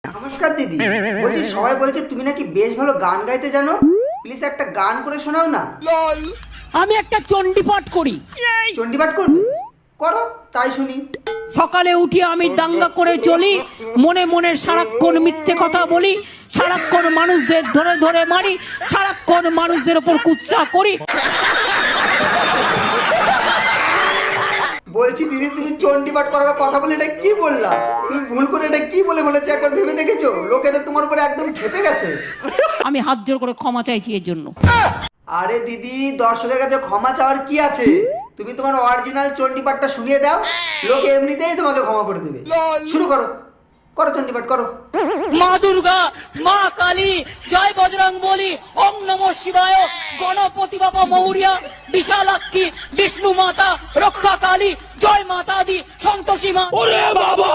নমস্কার দিদি, বলছি সবাই বলছে তুমি নাকি বেশ ভালো গান গাইতে জানো, প্লিজ একটা গান করে শোনাও না। আমি একটা চণ্ডীপাঠ করি। চণ্ডীপাঠ করবে? করো, তাই শুনি। সকালে উঠে আমি দাঙ্গা করে চলি, মনে মনে সারাক্ষণ মিথ্যে কথা বলি, সারাক্ষণ মানুষদের ধরে ধরে মারি, সারাক্ষণ মানুষদের উপর কুৎসা করি। বলছি দিদি, তুমি চণ্ডীপাঠ করার কথা বলে এটা কি বললা? তুমি ভুল করে এটা কি বলে বলেছো একবার ভেবে দেখেছো? লোকেদের তোমার উপরে একদম খেপে গেছে। আমি হাত জোর করে ক্ষমা চাইছি এর জন্য। আরে দিদি, দর্শকের কাছে ক্ষমা চাওয়ার কি আছে? তুমি তোমার অরিজিনাল চণ্ডীপাঠটা শুনিয়ে দাও, লোকে এমনিতেই তোমাকে ক্ষমা করে দেবে। শুরু করো, করো চণ্ডীপাঠ করো। মা দুর্গা, মা কালী, জয় বজরং বলি, ওম নমঃ শিবায়, গণপতি বাবা মৌরিয়া, বিশালাক্ষী, বিষ্ণু মাতা, রক্ষা কালী, জয় মাতা দি, সন্তোষী মা। ওরে বাবা!